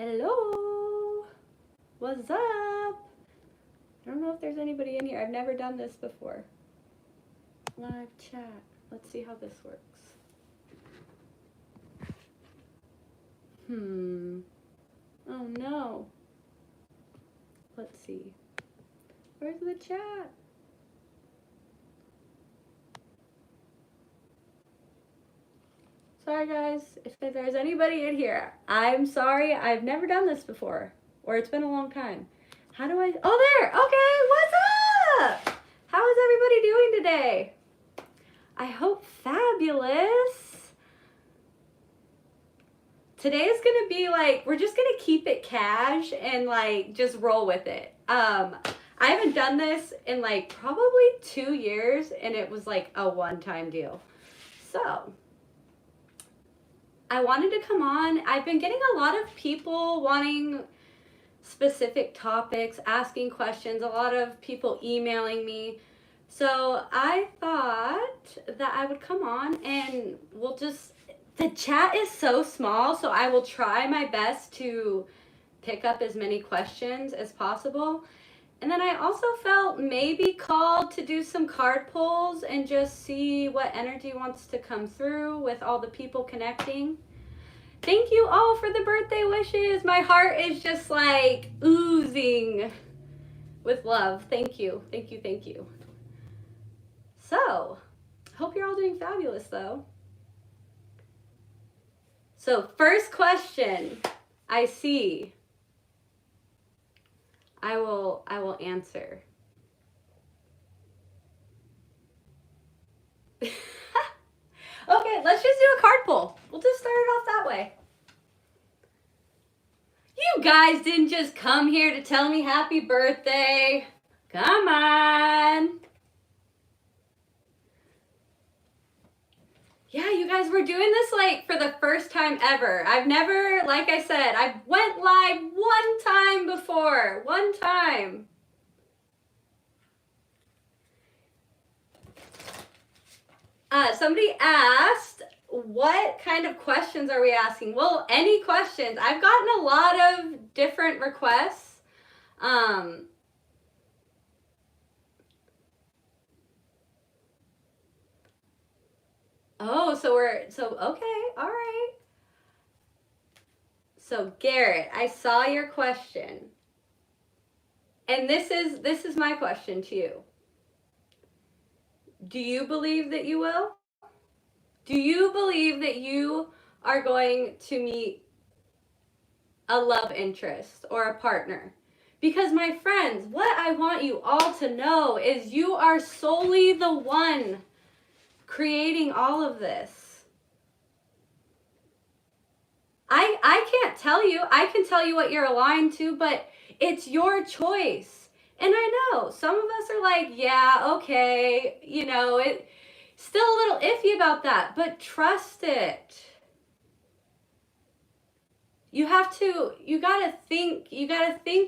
Hello, what's up? I don't know if there's anybody in here. I've never done this before. Live chat. Let's see how this works. Oh no. Let's see. Where's the chat? Sorry guys, if there's anybody in here, I'm sorry. I've never done this before, or it's been a long time. How do I? Oh, there. Okay, what's up? How is everybody doing today? I hope fabulous. Today is gonna be like, we're just gonna keep it cash and like just roll with it. I haven't done this in like probably 2 years, and it was like a one-time deal. So I wanted to come on. I've been getting a lot of people wanting specific topics, asking questions, a lot of people emailing me. So I thought that I would come on and we'll just, the chat is so small, so I will try my best to pick up as many questions as possible. And then I also felt maybe called to do some card pulls and just see what energy wants to come through with all the people connecting. Thank you all for the birthday wishes. My heart is just like oozing with love. Thank you, thank you, thank you. So, hope you're all doing fabulous though. So, first question I see. I will answer. Okay, let's just do a card pull. We'll just start it off that way. You guys didn't just come here to tell me happy birthday. Come on. Yeah, you guys, we're doing this like for the first time ever. I've never, like I said, I went live one time before. One time. Somebody asked, what kind of questions are we asking? Well, any questions. I've gotten a lot of different requests. Oh, okay, all right. So Garrett, I saw your question. And this is my question to you. Do you believe that you will? Do you believe that you are going to meet a love interest or a partner? Because my friends, what I want you all to know is you are solely the one creating all of this. I can't tell you. I can tell you what you're aligned to, but it's your choice. And I know some of us are like, yeah, okay, you know, it still a little iffy about that, but trust it. You gotta think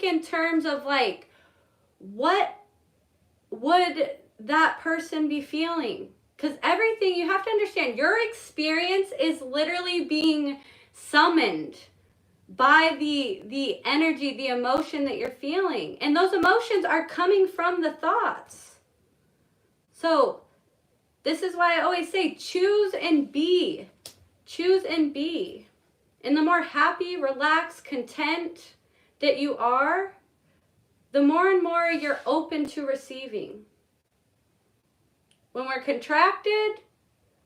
in terms of like, what would that person be feeling? Because everything, you have to understand, your experience is literally being summoned by the energy, the emotion that you're feeling. And those emotions are coming from the thoughts. So this is why I always say choose and be. Choose and be. And the more happy, relaxed, content that you are, the more and more you're open to receiving. When we're contracted,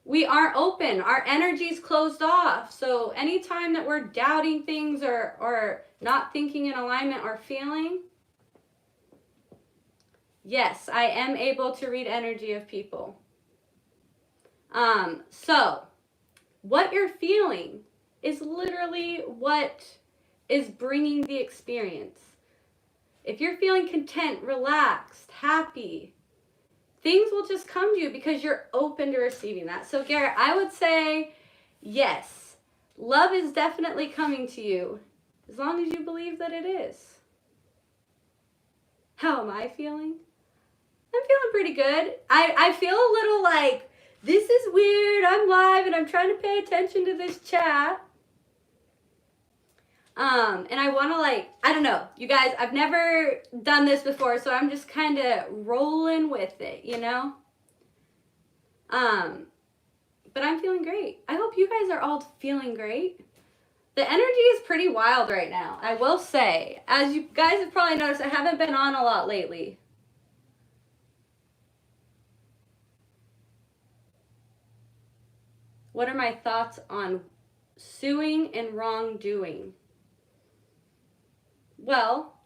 we aren't open. Our energy's closed off. So anytime that we're doubting things or not thinking in alignment or feeling, yes, I am able to read energy of people. So what you're feeling is literally what is bringing the experience. If you're feeling content, relaxed, happy, things will just come to you because you're open to receiving that. So Garrett, I would say, yes, love is definitely coming to you as long as you believe that it is. How am I feeling? I'm feeling pretty good. I feel a little like, this is weird. I'm live and I'm trying to pay attention to this chat. And I want to I don't know, you guys, I've never done this before, so I'm just kind of rolling with it, you know? But I'm feeling great. I hope you guys are all feeling great. The energy is pretty wild right now, I will say. As you guys have probably noticed, I haven't been on a lot lately. What are my thoughts on suing and wrongdoing? Well,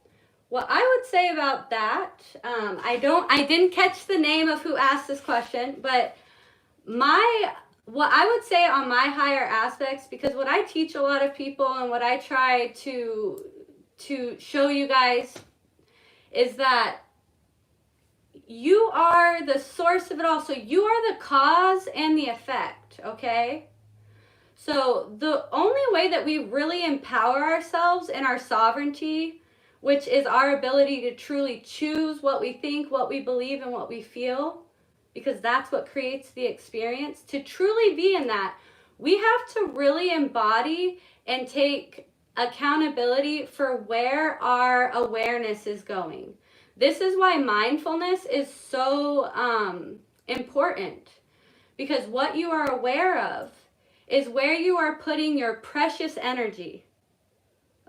what I would say about that, I didn't catch the name of who asked this question, but what I would say on my higher aspects, because what I teach a lot of people and what I try to show you guys is that you are the source of it all. So you are the cause and the effect, okay? So the only way that we really empower ourselves in our sovereignty, which is our ability to truly choose what we think, what we believe, and what we feel, because that's what creates the experience, to truly be in that, we have to really embody and take accountability for where our awareness is going. This is why mindfulness is so important, because what you are aware of is where you are putting your precious energy.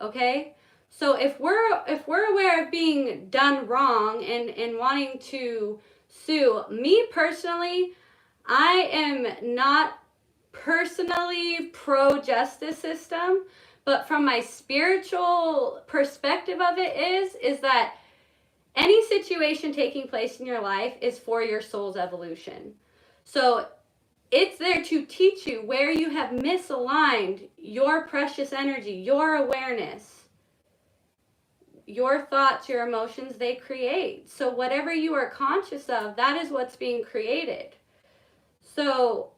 Okay? So if we're aware of being done wrong and wanting to sue, me personally, I am not personally pro justice system, but from my spiritual perspective of it is that any situation taking place in your life is for your soul's evolution. So it's there to teach you where you have misaligned your precious energy, your awareness, your thoughts, your emotions, they create. So whatever you are conscious of, that is what's being created. So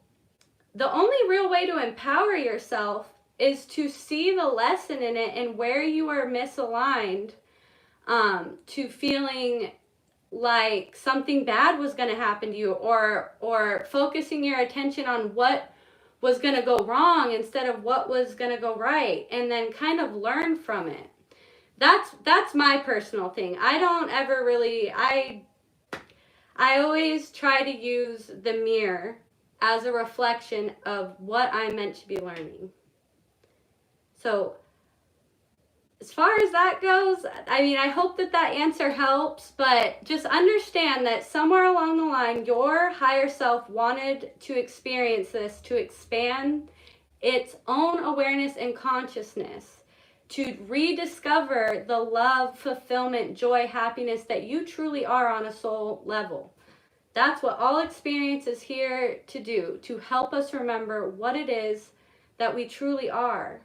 the only real way to empower yourself is to see the lesson in it and where you are misaligned, to feeling like something bad was going to happen to you, or focusing your attention on what was going to go wrong instead of what was going to go right, and then kind of learn from it. That's my personal thing. I don't ever really, I always try to use the mirror as a reflection of what I'm meant to be learning. So as far as that goes, I mean, I hope that answer helps, but just understand that somewhere along the line, your higher self wanted to experience this, to expand its own awareness and consciousness, to rediscover the love, fulfillment, joy, happiness that you truly are on a soul level. That's what all experience is here to do, to help us remember what it is that we truly are.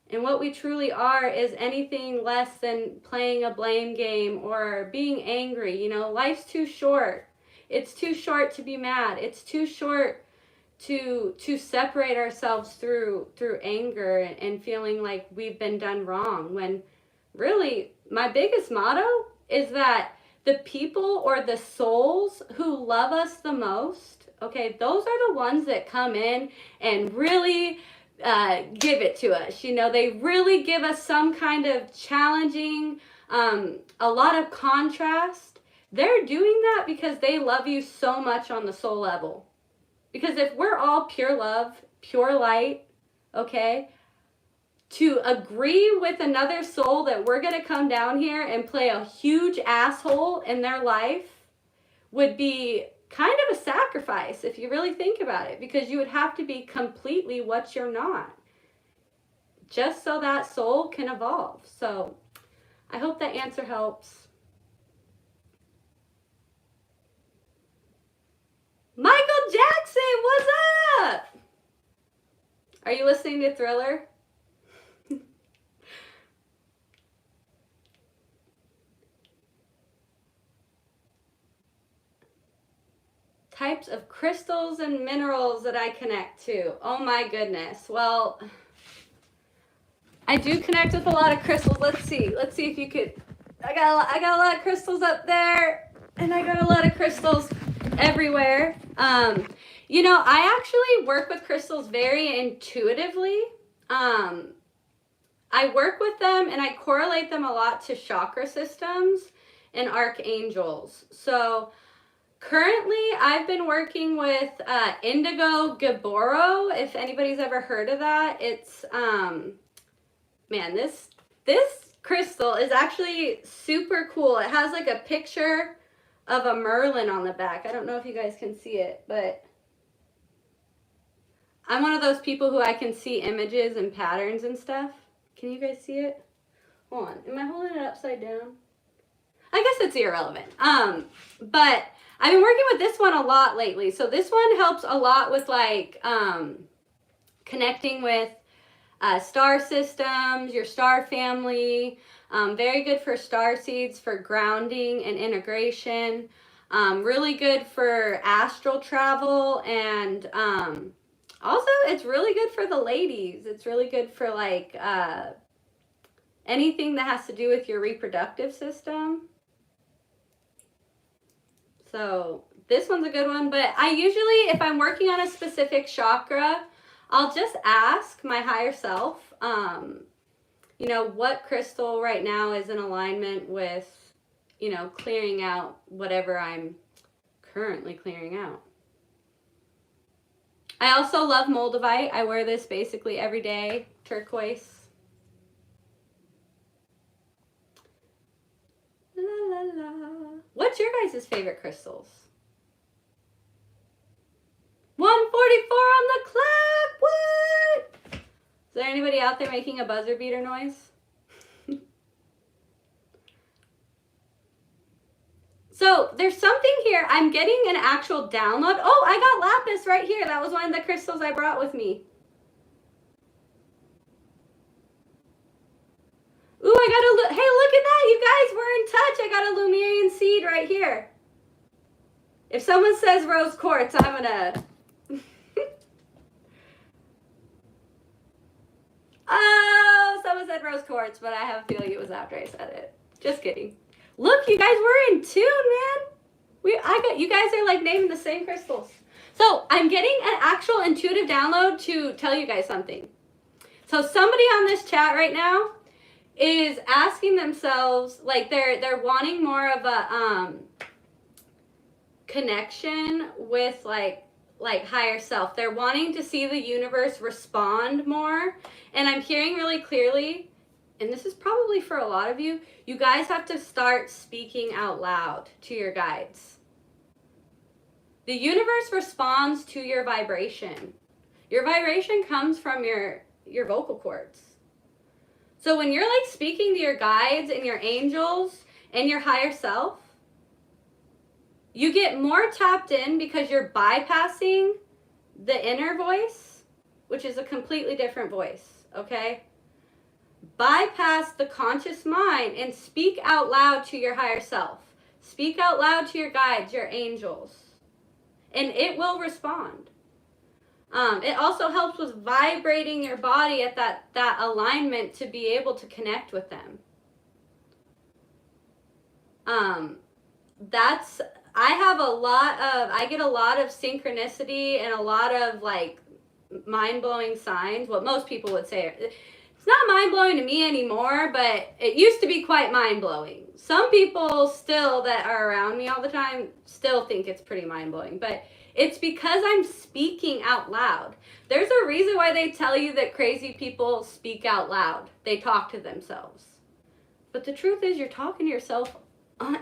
And what we truly are is anything less than playing a blame game or being angry. You know, life's too short. It's too short to be mad. It's too short to separate ourselves through anger and feeling like we've been done wrong. When really, my biggest motto is that the people or the souls who love us the most, okay, those are the ones that come in and really give it to us. You know, they really give us some kind of challenging, a lot of contrast. They're doing that because they love you so much on the soul level. Because if we're all pure love, pure light, okay, to agree with another soul that we're going to come down here and play a huge asshole in their life would be kind of a sacrifice if you really think about it, because you would have to be completely what you're not, just so that soul can evolve. So I hope that answer helps. Michael Jackson, what's up? Are you listening to Thriller? Types of crystals and minerals that I connect to. Oh my goodness. Well, I do connect with a lot of crystals. Let's see if you could. I got a lot of crystals up there, and I got a lot of crystals everywhere. You know, I actually work with crystals very intuitively. I work with them and I correlate them a lot to chakra systems and archangels. So currently I've been working with Indigo Gaboro, if anybody's ever heard of that. It's man, this crystal is actually super cool. It has like a picture of a Merlin on the back. I don't know if you guys can see it, but I'm one of those people who I can see images and patterns and stuff. Can you guys see it? Hold on. Am I holding it upside down? I guess it's irrelevant. But I've been working with this one a lot lately. So this one helps a lot with like connecting with star systems, your star family. Very good for star seeds, for grounding and integration. Really good for astral travel, and also it's really good for the ladies. It's really good for like anything that has to do with your reproductive system. So this one's a good one, but I usually, if I'm working on a specific chakra, I'll just ask my higher self, you know, what crystal right now is in alignment with, you know, clearing out whatever I'm currently clearing out. I also love moldavite. I wear this basically every day, turquoise. La la la. What's your guys' favorite crystals? 144 on the clock. What? Is there anybody out there making a buzzer beater noise? So there's something here. I'm getting an actual download. Oh, I got lapis right here. That was one of the crystals I brought with me. Ooh, I got a, hey, look at that, you guys, we're in touch. I got a Lemurian seed right here. If someone says rose quartz, I'm gonna. Oh, someone said rose quartz, but I have a feeling it was after I said it. Just kidding. Look, you guys, we're in tune, man. You guys are like naming the same crystals. So I'm getting an actual intuitive download to tell you guys something. So somebody on this chat right now is asking themselves, like they're wanting more of a connection with like higher self. They're wanting to see the universe respond more. And I'm hearing really clearly, and this is probably for a lot of you, you guys have to start speaking out loud to your guides. The universe responds to your vibration. Your vibration comes from your vocal cords. So when you're like speaking to your guides and your angels and your higher self, you get more tapped in because you're bypassing the inner voice, which is a completely different voice, okay? Bypass the conscious mind and speak out loud to your higher self. Speak out loud to your guides, your angels, and it will respond. It also helps with vibrating your body at that alignment to be able to connect with them. I get a lot of synchronicity and a lot of like mind-blowing signs. What most people would say. It's not mind-blowing to me anymore, but it used to be quite mind-blowing. Some people still that are around me all the time still think it's pretty mind-blowing, but it's because I'm speaking out loud. There's a reason why they tell you that crazy people speak out loud. They talk to themselves. But the truth is you're talking to yourself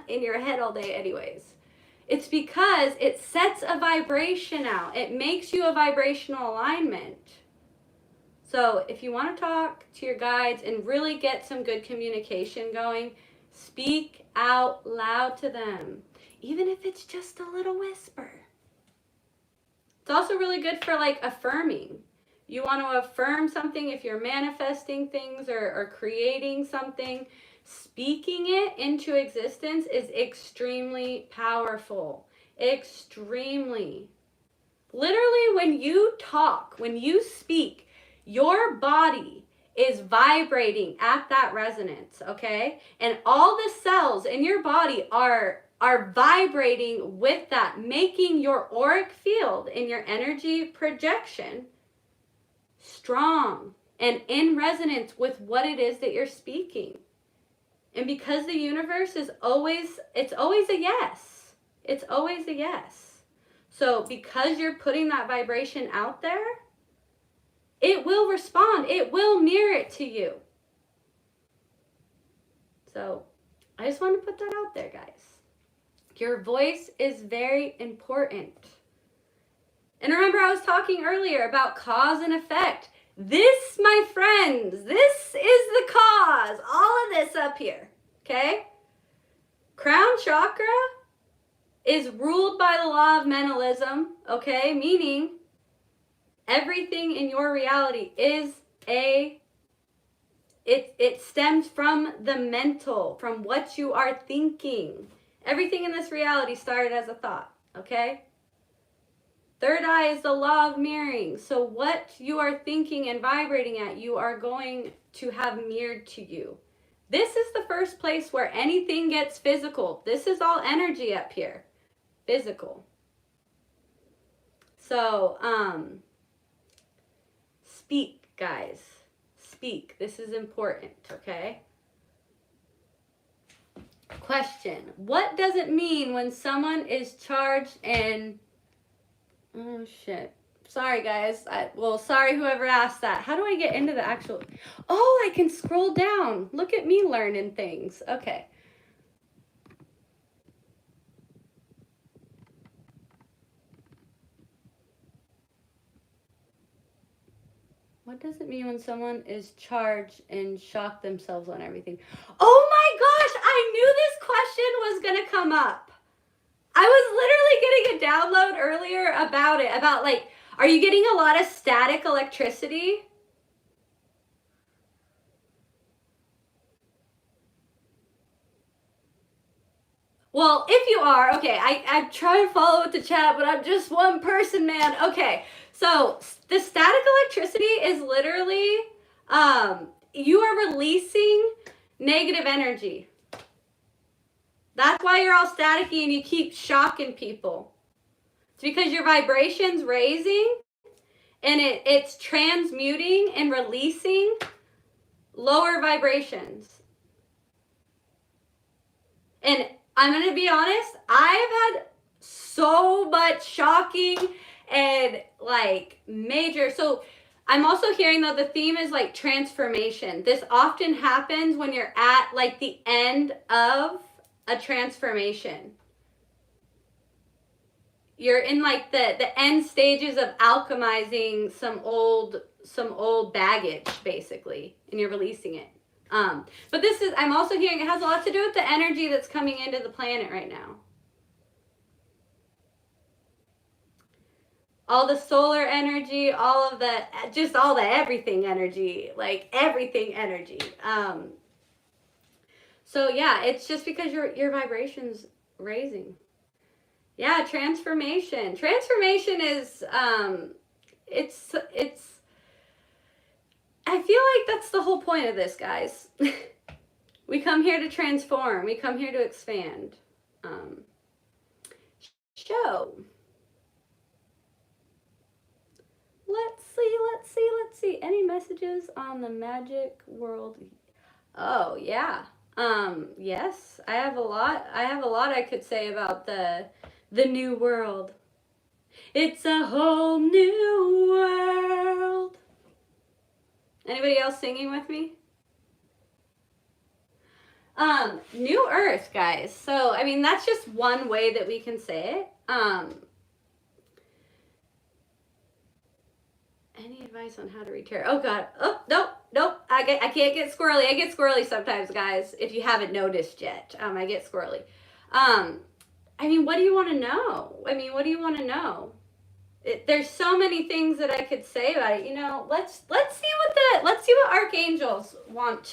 in your head all day anyways. It's because it sets a vibration out. It makes you a vibrational alignment. So if you want to talk to your guides and really get some good communication going, speak out loud to them, even if it's just a little whisper. It's also really good for like affirming. You want to affirm something if you're manifesting things or creating something. Speaking it into existence is extremely powerful. Extremely. Literally, when you talk, when you speak, your body is vibrating at that resonance, okay? And all the cells in your body are vibrating with that, making your auric field and your energy projection strong. and in resonance with what it is that you're speaking. And because the universe is always, it's always a yes. It's always a yes. So because you're putting that vibration out there, it will respond. It will mirror it to you. So I just want to put that out there, guys. Your voice is very important. And remember, I was talking earlier about cause and effect. This, my friends, this is the cause. All of this up here, okay? Crown chakra is ruled by the law of mentalism, okay? Meaning everything in your reality is it stems from the mental, from what you are thinking. Everything in this reality started as a thought, okay? Third eye is the law of mirroring. So what you are thinking and vibrating at, you are going to have mirrored to you. This is the first place where anything gets physical. This is all energy up here. Physical. So, speak, guys. Speak. This is important, okay? Question. What does it mean when someone is charged and... Oh, shit. Sorry, guys. Sorry whoever asked that. How do I get into the actual... Oh, I can scroll down. Look at me learning things. Okay. What does it mean when someone is charged and shock themselves on everything? Oh my gosh, I knew this question was going to come up. I was literally getting a download earlier about it, about like, are you getting a lot of static electricity? Well, if you are, okay, I try to follow with the chat, but I'm just one person, man. Okay, so the static electricity is literally, you are releasing negative energy. That's why you're all staticky and you keep shocking people. It's because your vibration's raising and it's transmuting and releasing lower vibrations. And I'm going to be honest, I have had so much shocking and like major. So I'm also hearing though the theme is like transformation. This often happens when you're at like the end of a transformation. You're in like the end stages of alchemizing some old baggage basically, and you're releasing it. But this is, I'm also hearing it has a lot to do with the energy that's coming into the planet right now. All the solar energy, all of the, just all the everything energy, like everything energy. So yeah, it's just because your vibration's raising. Yeah, transformation. Transformation is, it's, I feel like that's the whole point of this, guys. We come here to transform. We come here to expand. Show. Let's see. Any messages on the magic world? Oh, yeah. Yes, I have a lot I could say about the new world. It's a whole new world. Anybody else singing with me? New Earth, guys. So, I mean, that's just one way that we can say it. Any advice on how to reach here? Oh, God. Oh, nope. I can't get squirrely. I get squirrely sometimes, guys, if you haven't noticed yet. I get squirrely. I mean, what do you want to know? There's so many things that I could say about it. You know, let's see what archangels want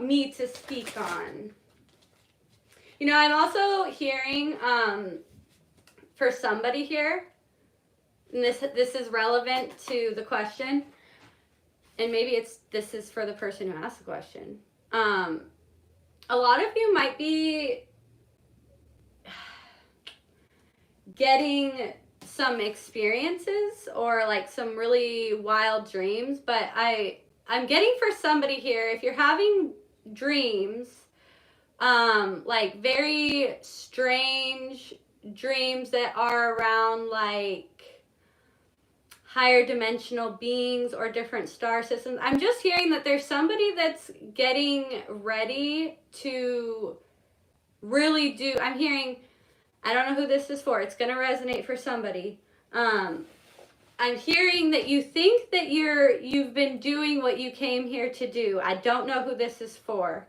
me to speak on. You know, I'm also hearing for somebody here, and this is relevant to the question, and maybe this is for the person who asked the question. A lot of you might be getting some experiences or like some really wild dreams, but I'm getting for somebody here, if you're having dreams, like very strange dreams that are around like higher dimensional beings or different star systems, I'm just hearing that there's somebody that's getting ready to really do, I'm hearing, I don't know who this is for, it's going to resonate for somebody. I'm hearing that you think that you've been doing what you came here to do. I don't know who this is for.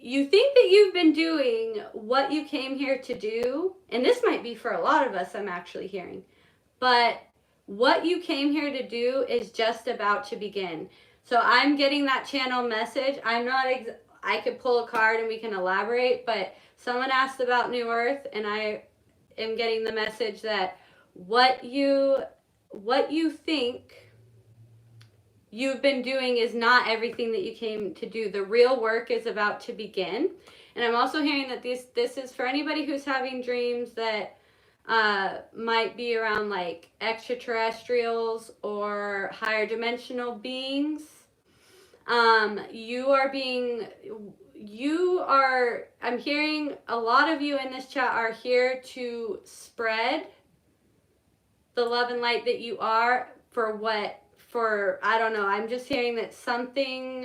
You think that you've been doing what you came here to do, and this might be for a lot of us, I'm actually hearing, but what you came here to do is just about to begin. So I'm getting that channel message. I'm not, I could pull a card and we can elaborate, but someone asked about New Earth, and I am getting the message that what you think you've been doing is not everything that you came to do. The real work is about to begin. And I'm also hearing that this is for anybody who's having dreams that might be around like extraterrestrials or higher dimensional beings. I'm hearing a lot of you in this chat are here to spread the love and light that you are I don't know, I'm just hearing that something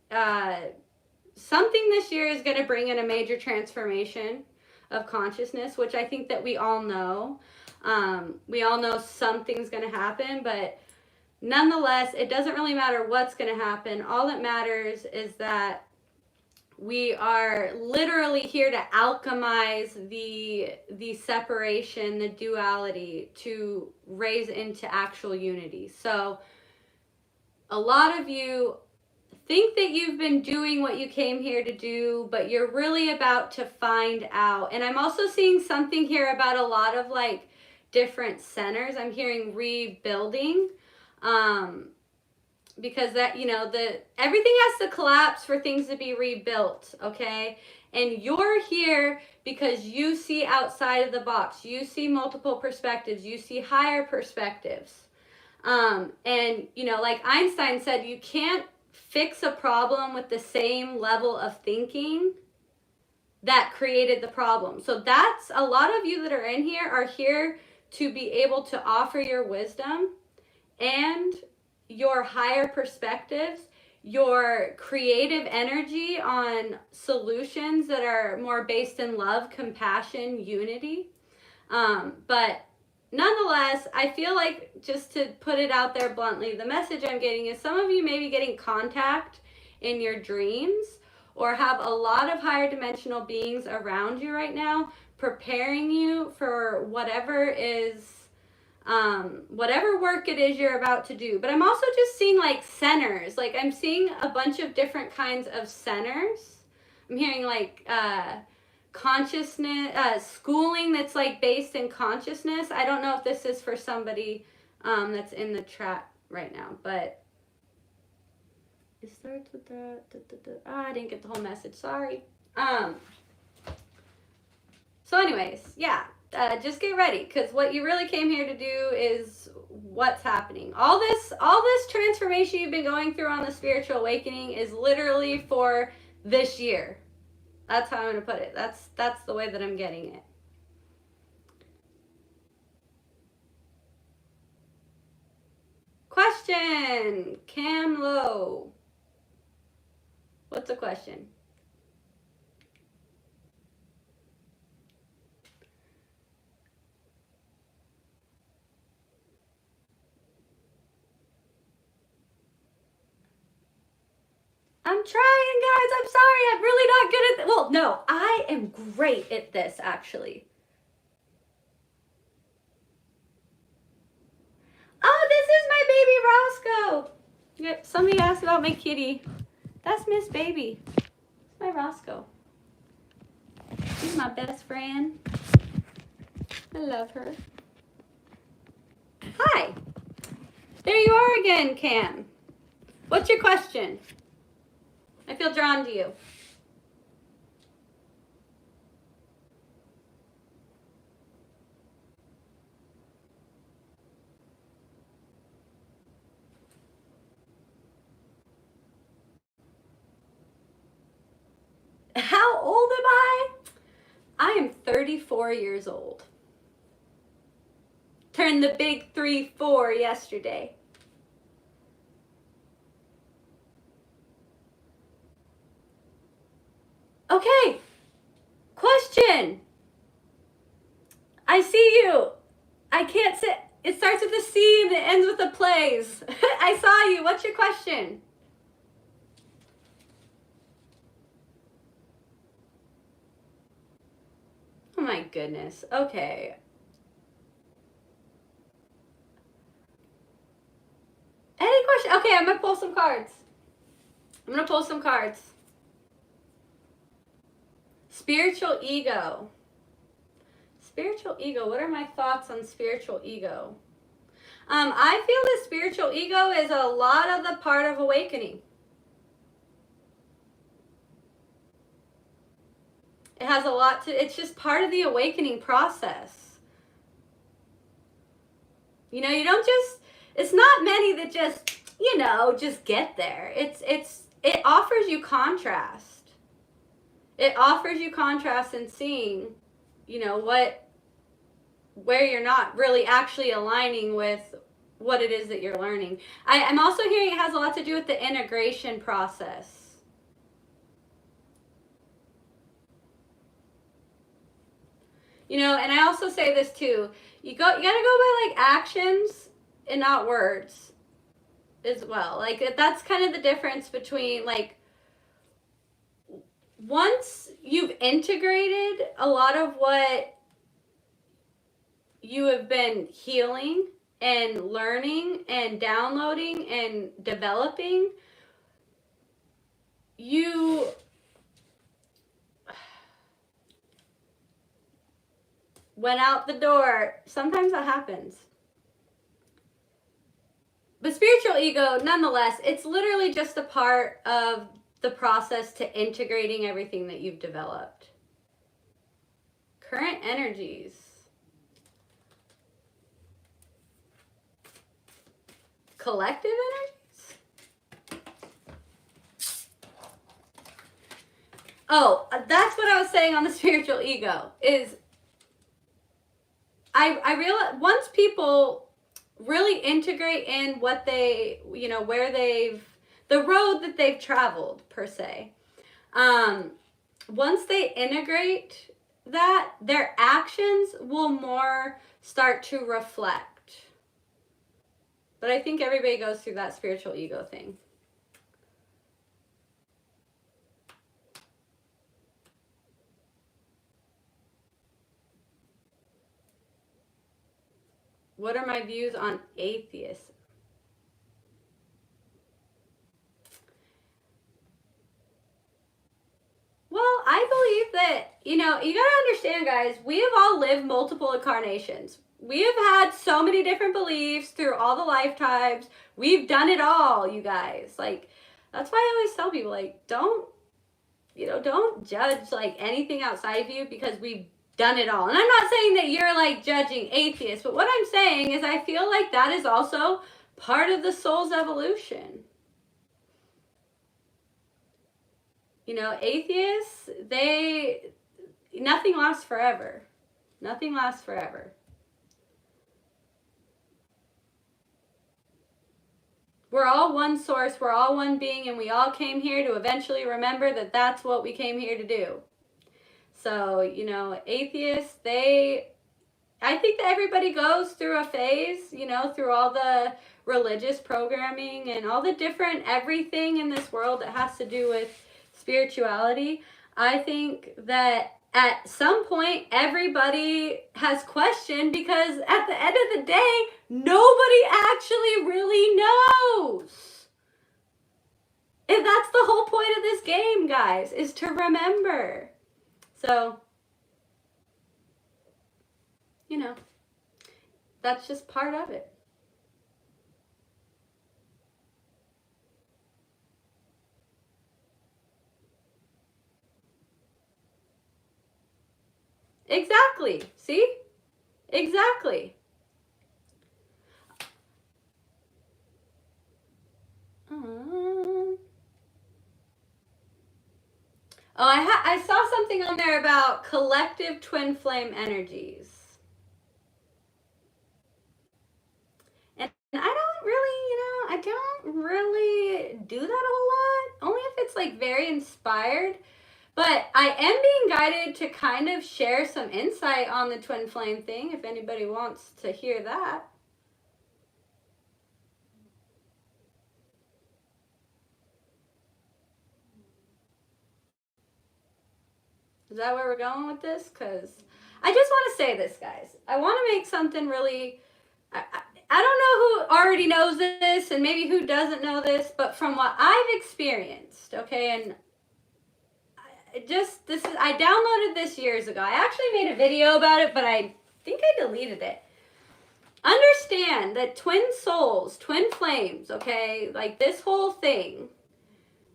this year is going to bring in a major transformation of consciousness, which I think that we all know. We all know something's going to happen, but nonetheless, it doesn't really matter what's going to happen. All that matters is that we are literally here to alchemize the separation, the duality, to raise into actual unity. So a lot of you think that you've been doing what you came here to do, but you're really about to find out. And I'm also seeing something here about a lot of like different centers. I'm hearing rebuilding. Because that, everything has to collapse for things to be rebuilt, okay? And you're here because you see outside of the box. You see multiple perspectives. You see higher perspectives. And, like Einstein said, you can't fix a problem with the same level of thinking that created the problem. So that's a lot of you that are in here are here to be able to offer your wisdom and your higher perspectives, your creative energy on solutions that are more based in love, compassion, unity. But nonetheless, I feel like, just to put it out there bluntly, the message I'm getting is some of you may be getting contact in your dreams or have a lot of higher dimensional beings around you right now, preparing you for whatever work it is you're about to do. But I'm also just seeing like centers. Like I'm seeing a bunch of different kinds of centers. I'm hearing like consciousness, schooling that's like based in consciousness. I don't know if this is for somebody that's in the chat right now, but it starts with that. I didn't get the whole message. Sorry. So anyways, yeah. Just get ready, because what you really came here to do is what's happening. All this transformation you've been going through on the spiritual awakening is literally for this year. That's how I'm going to put it. That's the way that I'm getting it. Question, Cam Low. What's the question? I'm trying, guys. I'm sorry. I'm really not good at well, no, I am great at this, actually. Oh, this is my baby Roscoe. Yeah, somebody asked about my kitty. That's Miss Baby. It's my Roscoe. She's my best friend. I love her. Hi. There you are again, Cam. What's your question? I feel drawn to you. How old am I? I am 34 years old. Turned the big 3-4 yesterday. Okay. Question. I see you. I can't sit. It starts with a C and it ends with a plays. I saw you. What's your question? Oh my goodness. Okay. Any question? Okay, I'm gonna pull some cards. Spiritual ego. Spiritual ego. What are my thoughts on spiritual ego? I feel the spiritual ego is a lot of the part of awakening. It has a lot to, it's just part of the awakening process. You know, you don't just, it's not many that just, you know, just get there. It offers you contrast. It offers you contrast in seeing, you know, where you're not really actually aligning with what it is that you're learning. I'm also hearing it has a lot to do with the integration process. You know, and I also say this too. You gotta go by like actions and not words as well. Like that's kind of the difference between like once you've integrated a lot of what you have been healing and learning and downloading and developing, you went out the door. Sometimes that happens. But spiritual ego, nonetheless, it's literally just a part of the process to integrating everything that you've developed. Current energies. Collective energies? Oh, that's what I was saying on the spiritual ego is I realize once people really integrate in what they, you know, where the road that they've traveled per se. Once they integrate that, their actions will more start to reflect. But I think everybody goes through that spiritual ego thing. What are my views on atheism? Well, I believe that, you know, you gotta understand, guys, we have all lived multiple incarnations. We have had so many different beliefs through all the lifetimes. We've done it all, you guys. Like, that's why I always tell people, like, don't judge, like, anything outside of you because we've done it all. And I'm not saying that you're, like, judging atheists, but what I'm saying is I feel like that is also part of the soul's evolution. You know, atheists, nothing lasts forever. Nothing lasts forever. We're all one source, we're all one being, and we all came here to eventually remember that that's what we came here to do. So, you know, atheists, I think that everybody goes through a phase, you know, through all the religious programming and all the different everything in this world that has to do with spirituality. I think that at some point everybody has questioned because at the end of the day, nobody actually really knows. And that's the whole point of this game, guys, is to remember. So, you know, that's just part of it. Exactly. See? Exactly. Oh, I saw something on there about collective twin flame energies. And I don't really do that a whole lot. Only if it's like very inspired. But I am being guided to kind of share some insight on the twin flame thing if anybody wants to hear that. Is that where we're going with this? Because I just want to say this, guys. I want to make something really. I don't know who already knows this and maybe who doesn't know this, but from what I've experienced, okay, and I downloaded this years ago. I actually made a video about it, but I think I deleted it. Understand that twin souls, twin flames, okay, like this whole thing,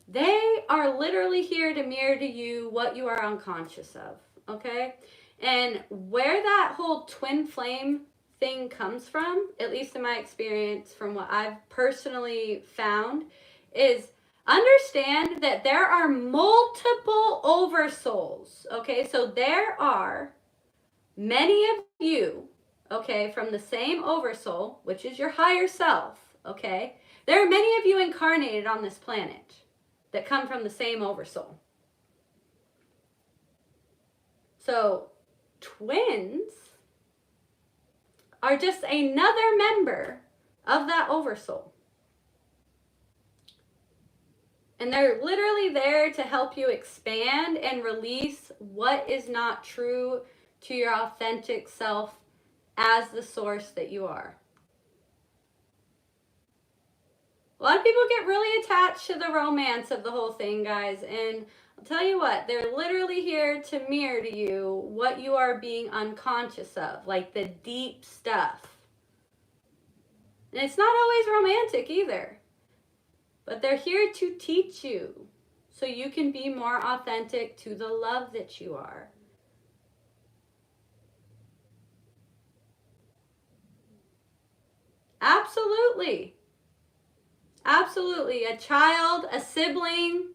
they are literally here to mirror to you what you are unconscious of, okay? And where that whole twin flame thing comes from, at least in my experience, from what I've personally found, is understand that there are multiple oversouls, okay? So there are many of you, okay, from the same oversoul, which is your higher self, okay? There are many of you incarnated on this planet that come from the same oversoul. So twins are just another member of that oversoul. And they're literally there to help you expand and release what is not true to your authentic self as the source that you are. A lot of people get really attached to the romance of the whole thing, guys, and I'll tell you what, they're literally here to mirror to you what you are being unconscious of, like the deep stuff. And it's not always romantic either, but they're here to teach you so you can be more authentic to the love that you are. Absolutely. Absolutely. A child, a sibling,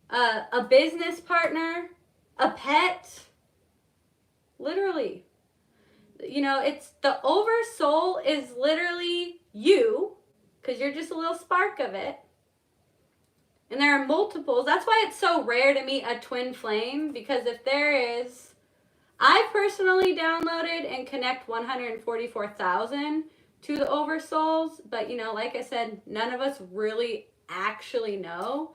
a business partner, a pet. Literally. You know, it's the oversoul is literally you, because you're just a little spark of it. And there are multiples. That's why it's so rare to meet a twin flame, because if there is, I personally downloaded and connect 144,000 to the oversouls, but you know, like I said, none of us really actually know.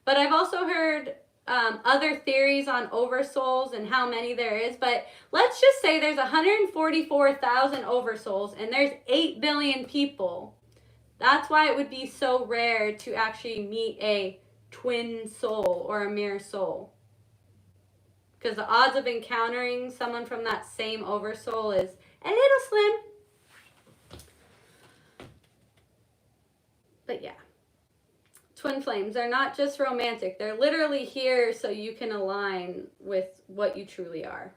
But I've also heard other theories on oversouls and how many there is, but let's just say there's 144,000 oversouls and there's 8 billion people. That's why it would be so rare to actually meet a twin soul or a mirror soul. Because the odds of encountering someone from that same oversoul is a little slim. But yeah, twin flames are not just romantic. They're literally here so you can align with what you truly are.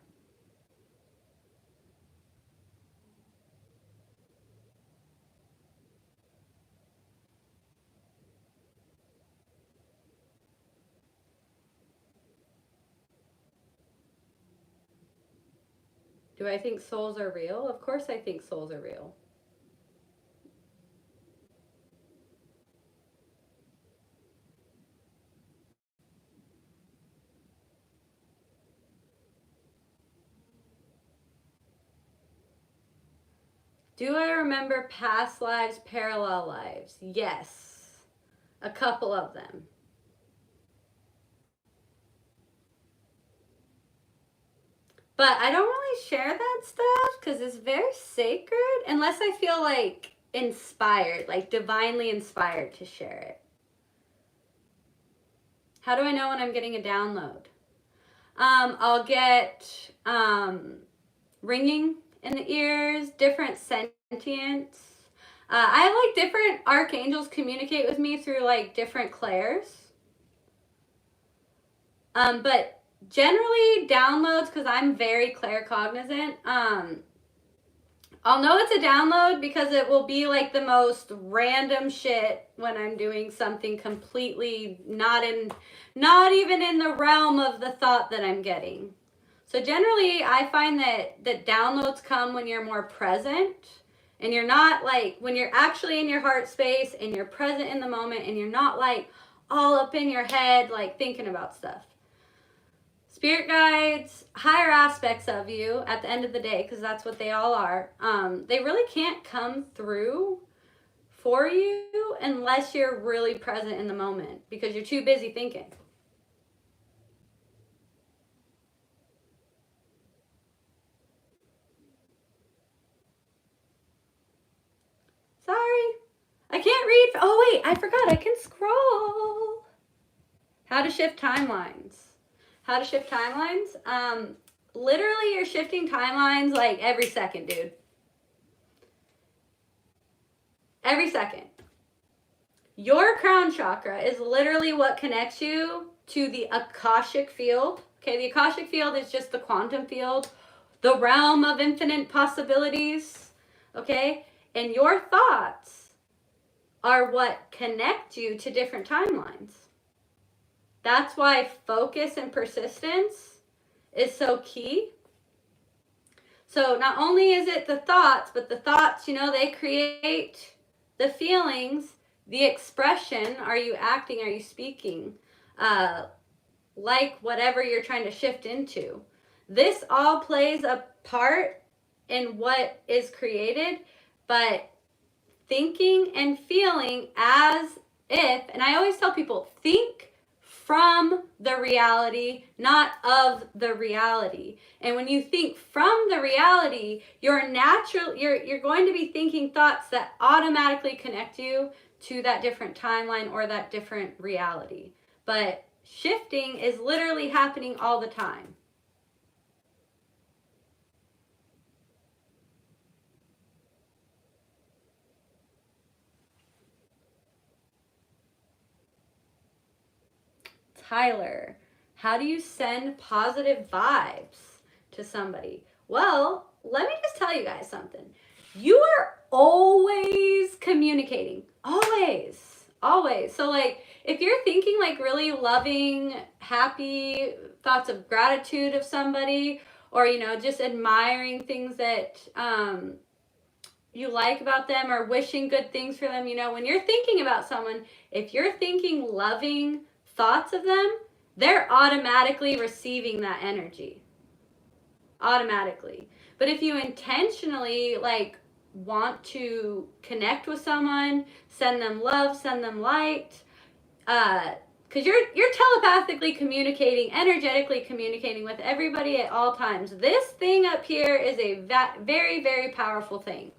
Do I think souls are real? Of course I think souls are real. Do I remember past lives, parallel lives? Yes. A couple of them. But I don't really share that stuff because it's very sacred unless I feel like inspired, like divinely inspired to share it. How do I know when I'm getting a download? I'll get ringing in the ears, different sentience. I have like different archangels communicate with me through like different clairs. But generally downloads, because I'm very claircognizant, I'll know it's a download because it will be like the most random shit when I'm doing something completely not even in the realm of the thought that I'm getting. So generally I find that downloads come when you're more present and you're not like when you're actually in your heart space and you're present in the moment and you're not like all up in your head like thinking about stuff. Spirit guides, higher aspects of you at the end of the day, because that's what they all are, they really can't come through for you unless you're really present in the moment because you're too busy thinking. Sorry, I can't read. Oh, wait, I forgot. I can scroll. How to shift timelines. How to shift timelines. Literally, you're shifting timelines like every second, dude. Every second. Your crown chakra is literally what connects you to the Akashic field. Okay, the Akashic field is just the quantum field, the realm of infinite possibilities. Okay, and your thoughts are what connect you to different timelines. That's why focus and persistence is so key. So not only is it the thoughts, but the thoughts, they create the feelings, the expression. Are you acting? Are you speaking? Like whatever you're trying to shift into. This all plays a part in what is created, but thinking and feeling as if, and I always tell people, think from the reality, not of the reality. And when you think from the reality, you're going to be thinking thoughts that automatically connect you to that different timeline or that different reality. But shifting is literally happening all the time. Tyler, how do you send positive vibes to somebody? Well, let me just tell you guys something. You are always communicating. Always. Always. So, like, if you're thinking, like, really loving, happy thoughts of gratitude of somebody, or, just admiring things that you like about them or wishing good things for them, when you're thinking about someone, if you're thinking loving thoughts of them, they're automatically receiving that energy. Automatically. But if you intentionally want to connect with someone, send them love, send them light, because you're telepathically communicating, energetically communicating with everybody at all times. This thing up here is a very, very powerful thing.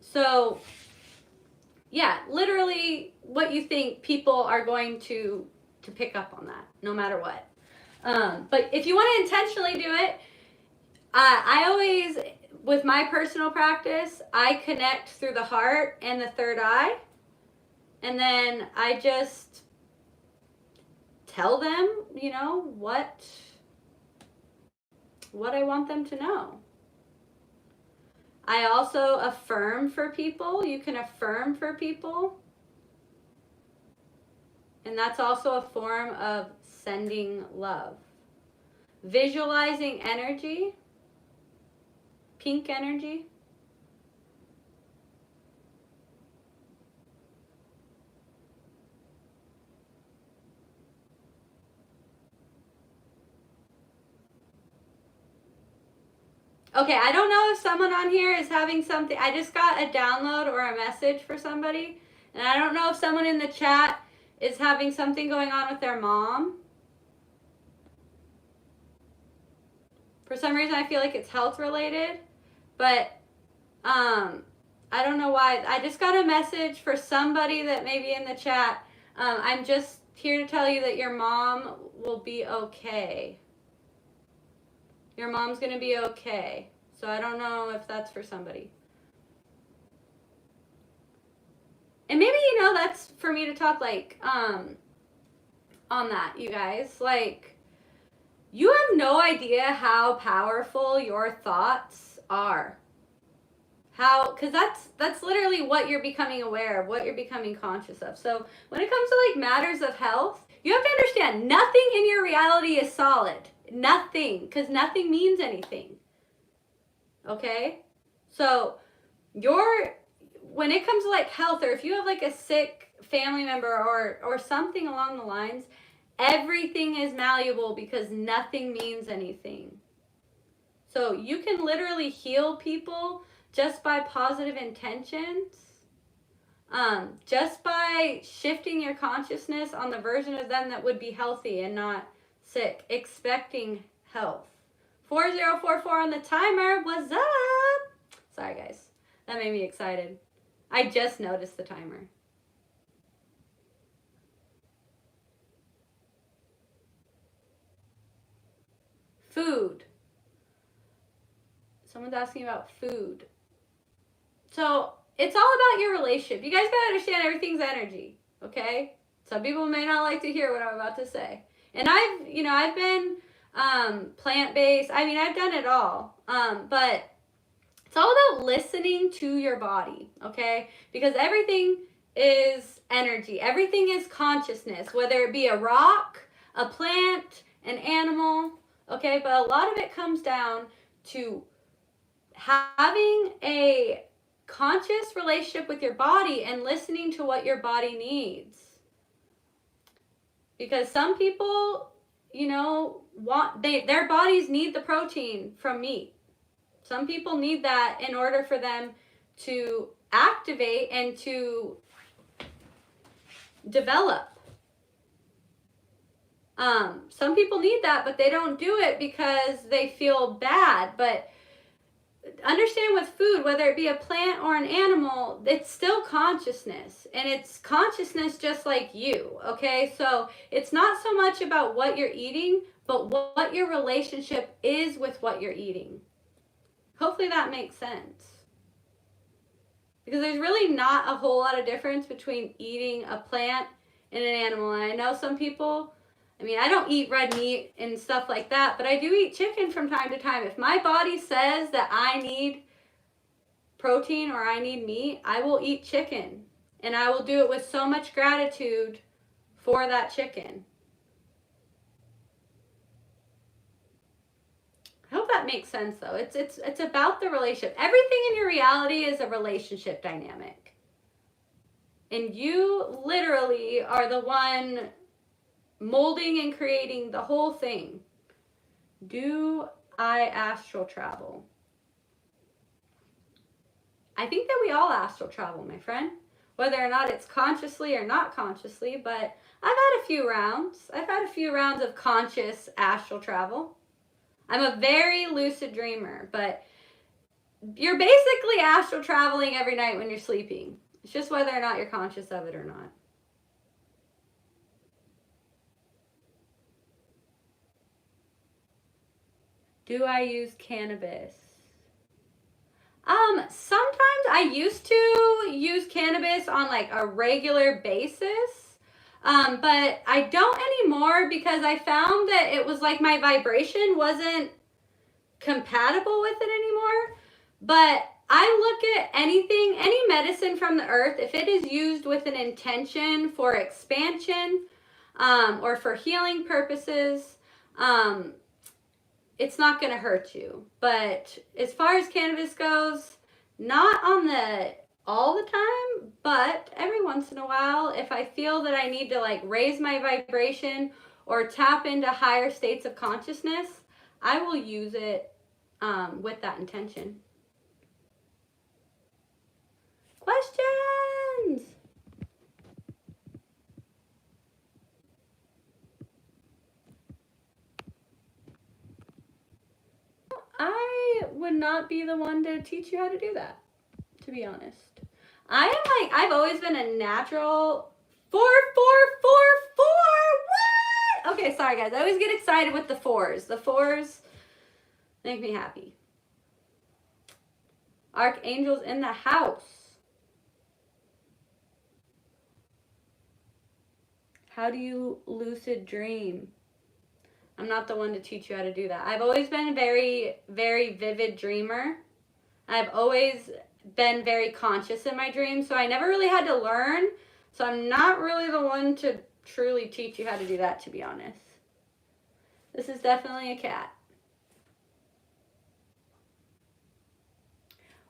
So yeah, literally what you think, people are going to pick up on that no matter what. But if you want to intentionally do it, I always, with my personal practice, I connect through the heart and the third eye, and then I just tell them, what I want them to know. I also affirm for people. You can affirm for people. And that's also a form of sending love. Visualizing energy. Pink energy. Okay, I don't know if someone on here is having something. I just got a download or a message for somebody. And I don't know if someone in the chat is having something going on with their mom. For some reason, I feel like it's health related. But I don't know why. I just got a message for somebody that may be in the chat. I'm just here to tell you that your mom will be okay. Your mom's going to be okay. So I don't know if that's for somebody. And maybe, that's for me to talk on that, you guys. You have no idea how powerful your thoughts are. Because that's literally what you're becoming aware of, what you're becoming conscious of. So when it comes to like matters of health, you have to understand nothing in your reality is solid. Nothing, because nothing means anything. Okay? So when it comes to like health, or if you have like a sick family member or something along the lines, everything is malleable because nothing means anything. So you can literally heal people just by positive intentions, just by shifting your consciousness on the version of them that would be healthy and not sick, expecting health. 4044 on the timer. What's up? Sorry, guys. That made me excited. I just noticed the timer. Food. Someone's asking about food. So it's all about your relationship. You guys gotta understand everything's energy, okay? Some people may not like to hear what I'm about to say. And I've been plant-based. I mean, I've done it all. But it's all about listening to your body, okay? Because everything is energy. Everything is consciousness, whether it be a rock, a plant, an animal, okay? But a lot of it comes down to having a conscious relationship with your body and listening to what your body needs. Because some people, their bodies need the protein from meat. Some people need that in order for them to activate and to develop. Some people need that, but they don't do it because they feel bad. But understand with food, whether it be a plant or an animal, it's still consciousness. And it's consciousness just like you, okay? So it's not so much about what you're eating, but what your relationship is with what you're eating. Hopefully that makes sense. Because there's really not a whole lot of difference between eating a plant and an animal. And I know some people, I don't eat red meat and stuff like that, but I do eat chicken from time to time. If my body says that I need protein or I need meat, I will eat chicken. And I will do it with so much gratitude for that chicken. I hope that makes sense, though. It's about the relationship. Everything in your reality is a relationship dynamic. And you literally are the one molding and creating the whole thing. Do I astral travel? I think that we all astral travel, my friend. Whether or not it's consciously or not consciously, but I've had a few rounds. I've had a few rounds of conscious astral travel. I'm a very lucid dreamer, but you're basically astral traveling every night when you're sleeping. It's just whether or not you're conscious of it or not. Do I use cannabis? Sometimes I used to use cannabis on like a regular basis. But I don't anymore because I found that it was like my vibration wasn't compatible with it anymore. But I look at any medicine from the earth, if it is used with an intention for expansion, or for healing purposes, it's not going to hurt you. But as far as cannabis goes, not on all the time, but every once in a while, if I feel that I need to like raise my vibration or tap into higher states of consciousness, I will use it with that intention. Questions? I would not be the one to teach you how to do that, to be honest. I've always been a natural 4444. What? Okay, sorry guys. I always get excited with the fours. The fours make me happy. Archangels in the house. How do you lucid dream? I'm not the one to teach you how to do that. I've always been a very, very vivid dreamer. I've always been very conscious in my dreams, so I never really had to learn. So I'm not really the one to truly teach you how to do that, to be honest. This is definitely a cat.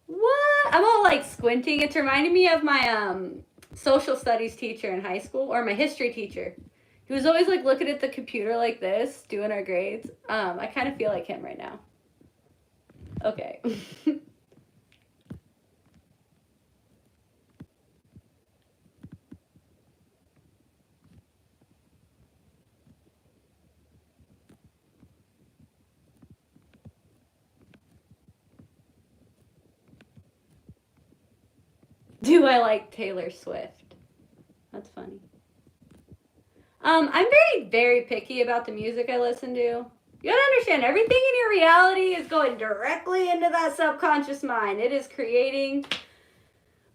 What? I'm all like squinting. It's reminding me of my social studies teacher in high school, or my history teacher. He was always like looking at the computer like this, doing our grades. I kind of feel like him right now. Okay. Do I like Taylor Swift? That's funny. I'm very, very picky about the music I listen to. You gotta understand, everything in your reality is going directly into that subconscious mind. It is creating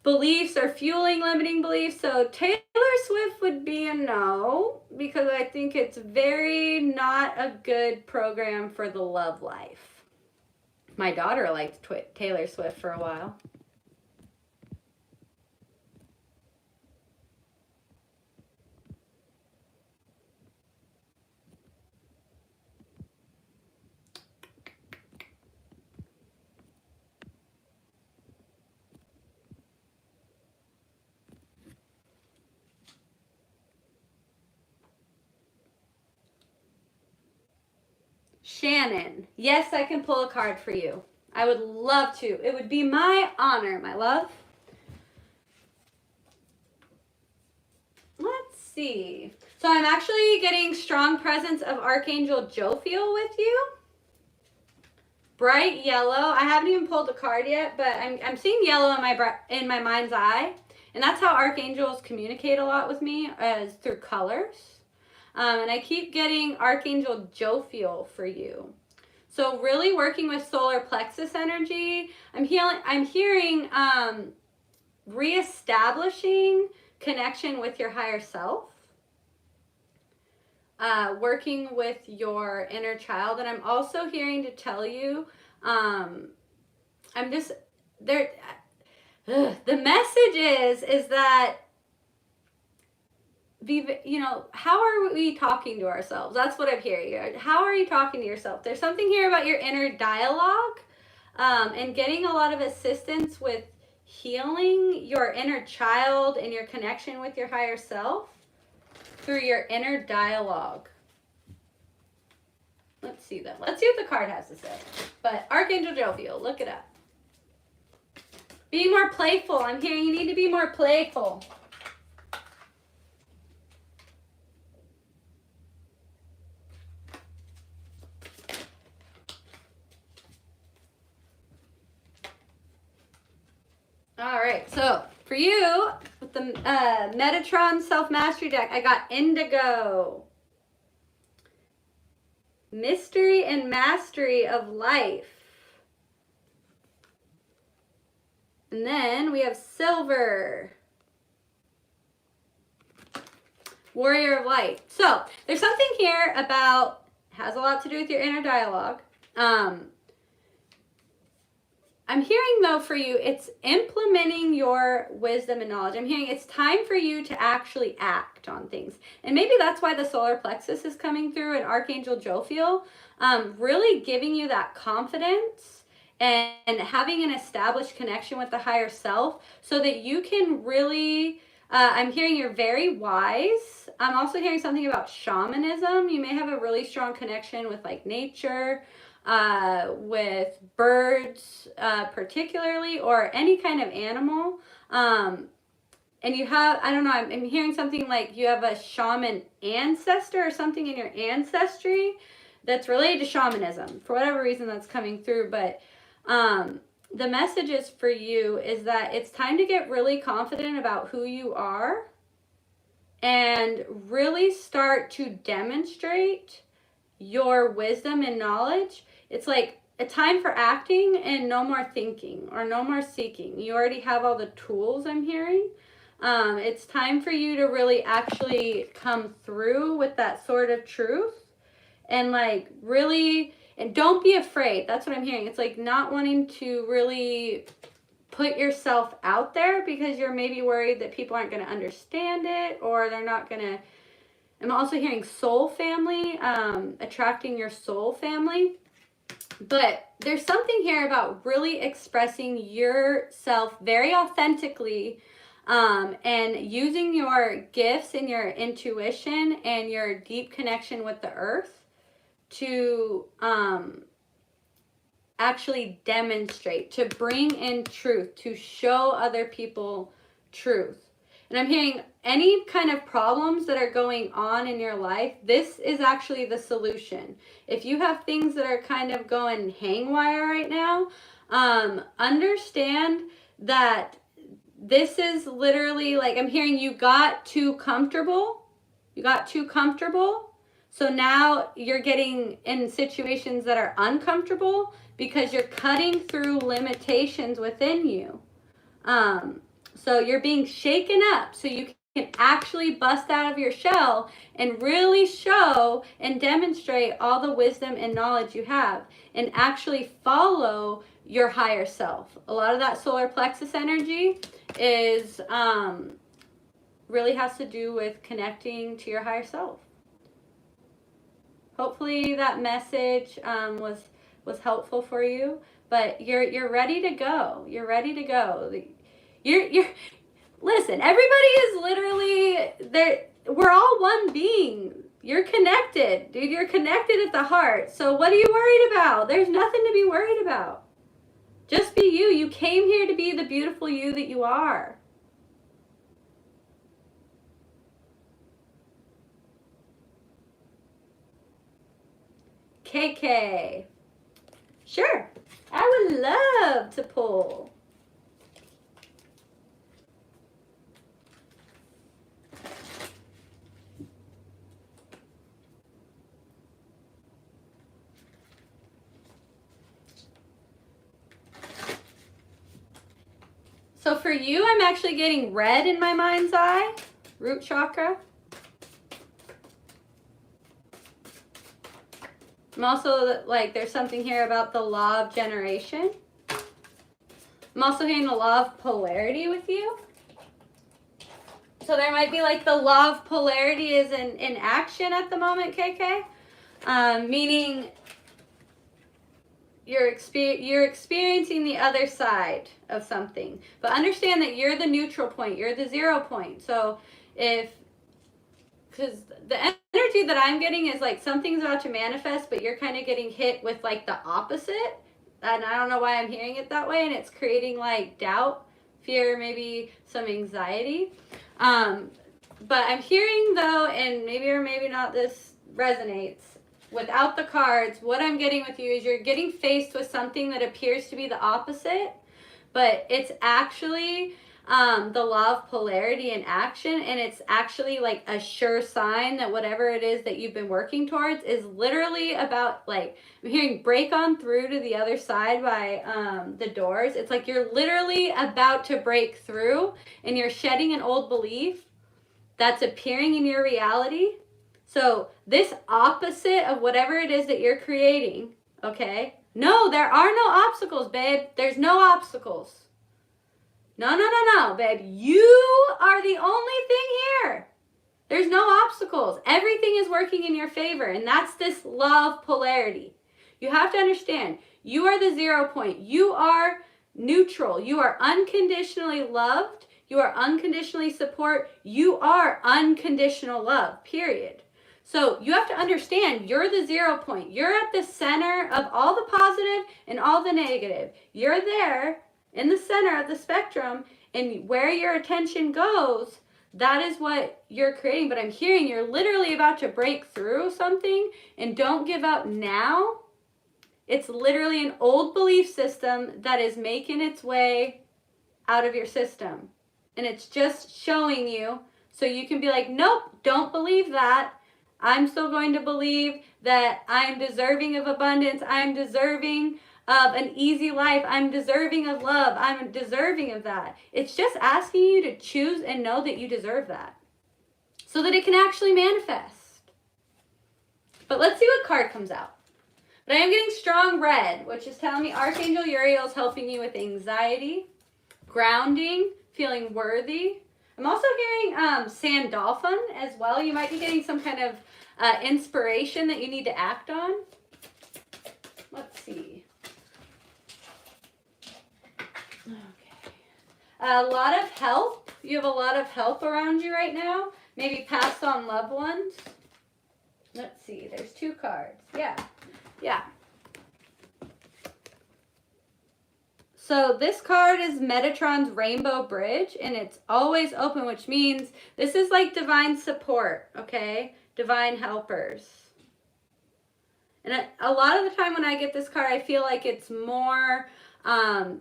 beliefs or fueling limiting beliefs. So Taylor Swift would be a no, because I think it's very not a good program for the love life. My daughter liked Taylor Swift for a while. Shannon, yes, I can pull a card for you. I would love to. It would be my honor, my love. Let's see. So I'm actually getting strong presence of Archangel Jophiel with you. Bright yellow. I haven't even pulled the card yet, but I'm seeing yellow in my mind's eye. And that's how archangels communicate a lot with me, as through colors. And I keep getting Archangel Jophiel for you. So really working with solar plexus energy. I'm hearing reestablishing connection with your higher self. Working with your inner child. And I'm also hearing to tell you, I'm just there. The message is that how are we talking to ourselves? That's what I'm hearing. How are you talking to yourself? There's something here about your inner dialogue, and getting a lot of assistance with healing your inner child and your connection with your higher self through your inner dialogue. Let's see then. Let's see what the card has to say. But Archangel Jophiel, look it up. Be more playful. I'm hearing you need to be more playful. All right, so for you, with the Metatron Self-Mastery deck, I got Indigo. Mystery and Mastery of Life. And then we have Silver. Warrior of Light. So there's something here about, has a lot to do with your inner dialogue. I'm hearing, though, for you, it's implementing your wisdom and knowledge. I'm hearing it's time for you to actually act on things. And maybe that's why the solar plexus is coming through and Archangel Jophiel, really giving you that confidence and having an established connection with the higher self so that you can really, I'm hearing you're very wise. I'm also hearing something about shamanism. You may have a really strong connection with like nature, with birds particularly, or any kind of animal. And you have, I don't know, I'm hearing something like you have a shaman ancestor or something in your ancestry that's related to shamanism. For whatever reason that's coming through. But the message is for you is that it's time to get really confident about who you are and really start to demonstrate your wisdom and knowledge. It's like a time for acting and no more thinking or no more seeking. You already have all the tools, I'm hearing. It's time for you to really actually come through with that sort of truth and like really, and don't be afraid. That's what I'm hearing. It's like not wanting to really put yourself out there because you're maybe worried that people aren't going to understand it, or they're not going to. I'm also hearing soul family, attracting your soul family. But there's something here about really expressing yourself very authentically, and using your gifts and your intuition and your deep connection with the earth to actually demonstrate, to bring in truth, to show other people truth. And I'm hearing any kind of problems that are going on in your life, this is actually the solution. If you have things that are kind of going hangwire right now, understand that this is literally like, I'm hearing you got too comfortable. You got too comfortable. So now you're getting in situations that are uncomfortable because you're cutting through limitations within you. So you're being shaken up so you can actually bust out of your shell and really show and demonstrate all the wisdom and knowledge you have, and actually follow your higher self. A lot of that solar plexus energy is really has to do with connecting to your higher self. Hopefully that message was helpful for you, but you're ready to go. You're ready to go. You're listen, everybody is literally there. We're all one being. You're connected, dude. You're connected at the heart. So what are you worried about? There's nothing to be worried about. Just be you. You came here to be the beautiful you that you are. KK. Sure. I would love to pull. So for you, I'm actually getting red in my mind's eye, root chakra. I'm also like, there's something here about the law of generation. I'm also hearing the law of polarity with you. So there might be like the law of polarity is in action at the moment, KK. Meaning you're experiencing the other side of something. But understand that you're the neutral point. You're the 0 point. So because the energy that I'm getting is like something's about to manifest, but you're kind of getting hit with like the opposite. And I don't know why I'm hearing it that way. And it's creating like doubt, fear, maybe some anxiety. But I'm hearing though, and maybe or maybe not this resonates, without the cards, what I'm getting with you is you're getting faced with something that appears to be the opposite, but it's actually the law of polarity in action, and it's actually like a sure sign that whatever it is that you've been working towards is literally about, like, I'm hearing break on through to the other side by the doors. It's like you're literally about to break through, and you're shedding an old belief that's appearing in your reality. So this opposite of whatever it is that you're creating, okay? No, there are no obstacles, babe. There's no obstacles. No, babe. You are the only thing here. There's no obstacles. Everything is working in your favor, and that's this law of polarity. You have to understand, you are the 0 point. You are neutral. You are unconditionally loved. You are unconditionally support. You are unconditional love, period. So you have to understand, you're the 0 point. You're at the center of all the positive and all the negative. You're there in the center of the spectrum, and where your attention goes, that is what you're creating. But I'm hearing you're literally about to break through something, and don't give up now. It's literally an old belief system that is making its way out of your system. And it's just showing you so you can be like, nope, don't believe that. I'm still going to believe that I'm deserving of abundance. I'm deserving of an easy life. I'm deserving of love. I'm deserving of that. It's just asking you to choose and know that you deserve that so that it can actually manifest. But let's see what card comes out. But I am getting strong red, which is telling me Archangel Uriel is helping you with anxiety, grounding, feeling worthy. I'm also hearing Sandalphon as well. You might be getting some kind of inspiration that you need to act on. Let's see. Okay. A lot of help. You have a lot of help around you right now. Maybe passed on loved ones. Let's see. There's 2 cards. Yeah. So this card is Metatron's Rainbow Bridge, and it's always open, which means this is like divine support, okay? Divine helpers. And a lot of the time when I get this card, I feel like it's more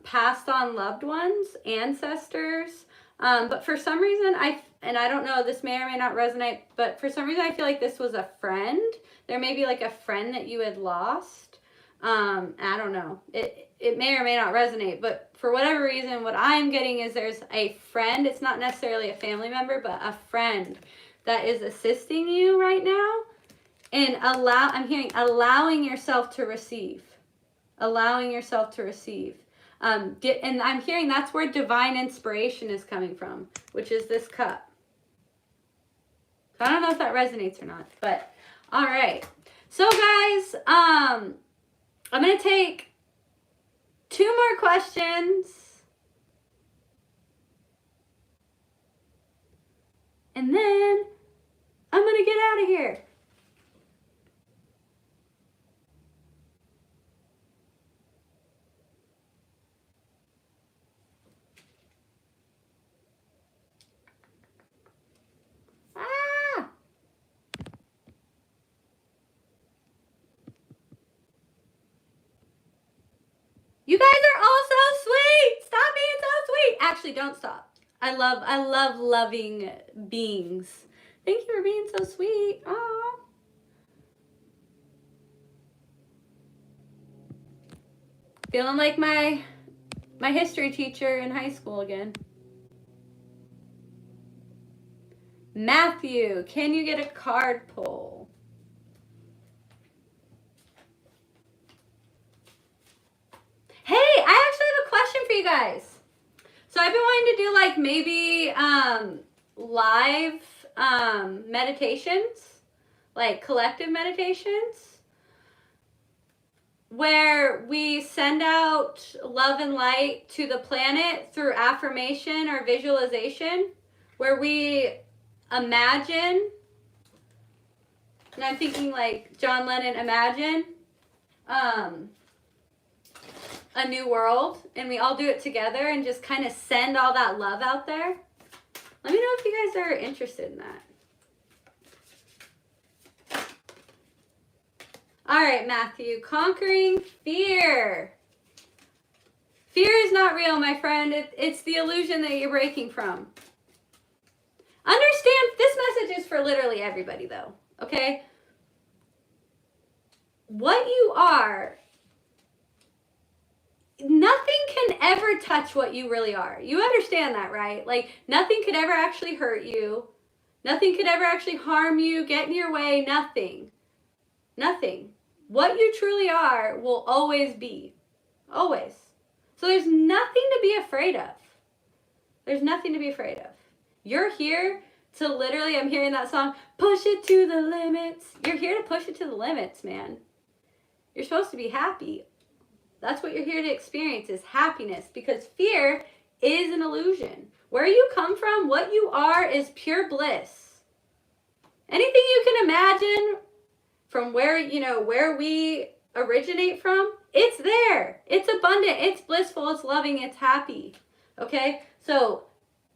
passed on loved ones, ancestors. But for some reason, I don't know, this may or may not resonate, but for some reason I feel like this was a friend. There may be like a friend that you had lost. I don't know. It may or may not resonate, but for whatever reason, what I'm getting is there's a friend. It's not necessarily a family member, but a friend that is assisting you right now. And I'm hearing allowing yourself to receive. Allowing yourself to receive. And I'm hearing that's where divine inspiration is coming from, which is this cup. I don't know if that resonates or not, but all right. So guys, I'm going to take 2 more questions. And then I'm going to get out of here. You guys are all so sweet. Stop being so sweet. Actually, don't stop. I love loving beings. Thank you for being so sweet. Aww. Feeling like my history teacher in high school again. Matthew, can you get a card pull? Hey, I actually have a question for you guys. So I've been wanting to do like maybe live meditations, like collective meditations, where we send out love and light to the planet through affirmation or visualization, where we imagine, and I'm thinking like John Lennon, imagine a new world, and we all do it together and just kind of send all that love out there. Let me know if you guys are interested in that. All right, Matthew, conquering fear. Fear is not real, my friend. It's the illusion that you're breaking from. Understand, this message is for literally everybody, though, okay? What you are, nothing can ever touch what you really are. You understand that, right? Like, nothing could ever actually hurt you. Nothing could ever actually harm you, get in your way, nothing. Nothing. What you truly are will always be. Always. So there's nothing to be afraid of. There's nothing to be afraid of. You're here to literally, I'm hearing that song, push it to the limits. You're here to push it to the limits, man. You're supposed to be happy. That's what you're here to experience, is happiness, because fear is an illusion. Where you come from, what you are, is pure bliss. Anything you can imagine from where we originate from, it's there. It's abundant, it's blissful, it's loving, it's happy. Okay? So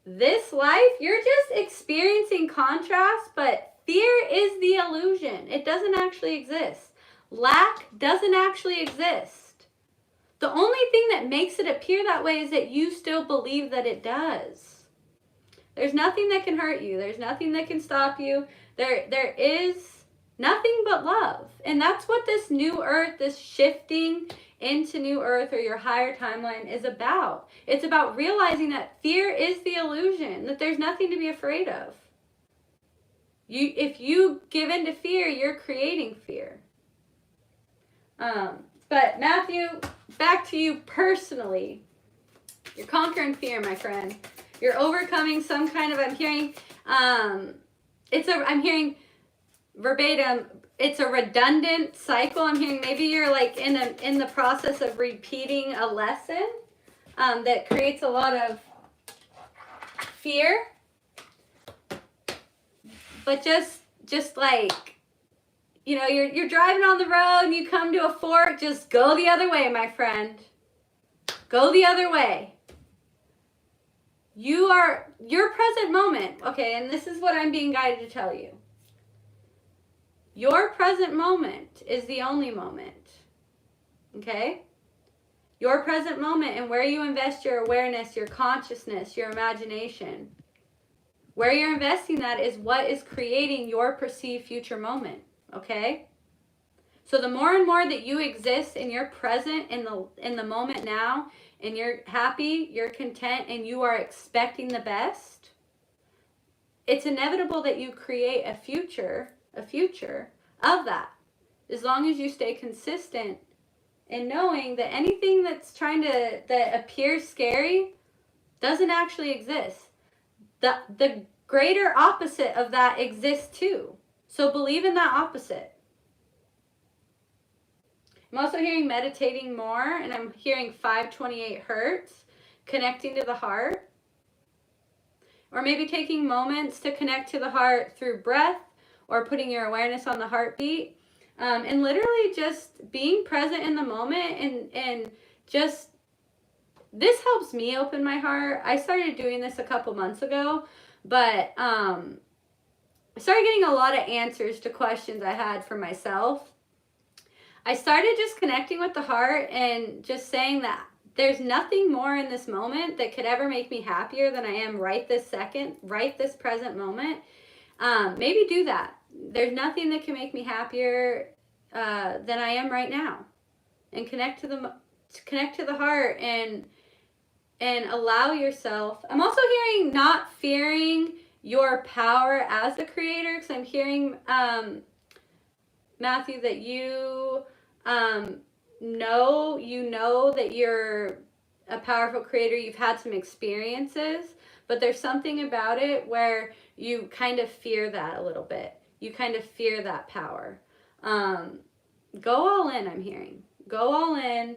this life, you're just experiencing contrast, but fear is the illusion. It doesn't actually exist. Lack doesn't actually exist. The only thing that makes it appear that way is that you still believe that it does. There's nothing that can hurt you. There's nothing that can stop you. There is nothing but love. And that's what this new earth, this shifting into new earth or your higher timeline is about. It's about realizing that fear is the illusion, that there's nothing to be afraid of. If you give in to fear, you're creating fear. But Matthew, back to you personally. You're conquering fear, my friend. You're overcoming some kind of, I'm hearing verbatim, it's a redundant cycle. I'm hearing maybe you're like in the process of repeating a lesson that creates a lot of fear. But just like, you know, you're driving on the road and you come to a fork, just go the other way, my friend. Go the other way. Your present moment, okay, and this is what I'm being guided to tell you. Your present moment is the only moment, okay? Your present moment and where you invest your awareness, your consciousness, your imagination, where you're investing that is what is creating your perceived future moment, okay? So the more and more that you exist in your present, in the moment now, and you're happy, you're content, and you are expecting the best, it's inevitable that you create a future of that. As long as you stay consistent in knowing that anything that appears scary doesn't actually exist. The greater opposite of that exists too. So believe in that opposite. I'm also hearing meditating more, and I'm hearing 528 hertz, connecting to the heart. Or maybe taking moments to connect to the heart through breath or putting your awareness on the heartbeat. And literally just being present in the moment and just, this helps me open my heart. I started doing this a couple months ago, but I started getting a lot of answers to questions I had for myself. I started just connecting with the heart and just saying that there's nothing more in this moment that could ever make me happier than I am right this second, right this present moment. Maybe do that. There's nothing that can make me happier than I am right now. And connect to the heart and allow yourself. I'm also hearing not fearing your power as a creator, because I'm hearing Matthew, that you know that you're a powerful creator. You've had some experiences, but there's something about it where you kind of fear that a little bit. You kind of fear that power. Go all in, I'm hearing. Go all in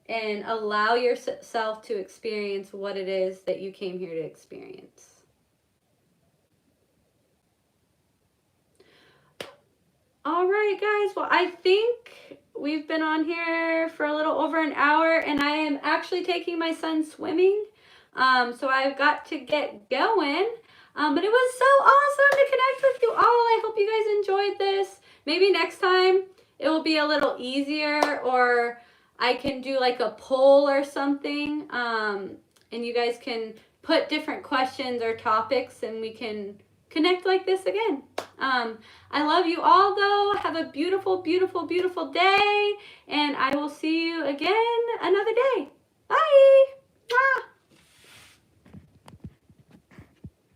and allow yourself to experience what it is that you came here to experience. All right, guys. Well, I think we've been on here for a little over an hour, and I am actually taking my son swimming. So I've got to get going. But it was so awesome to connect with you all. I hope you guys enjoyed this. Maybe next time it will be a little easier, or I can do like a poll or something. And you guys can put different questions or topics, and we can connect like this again. I love you all, though. Have a beautiful, beautiful, beautiful day, and I will see you again another day. Bye. Mwah.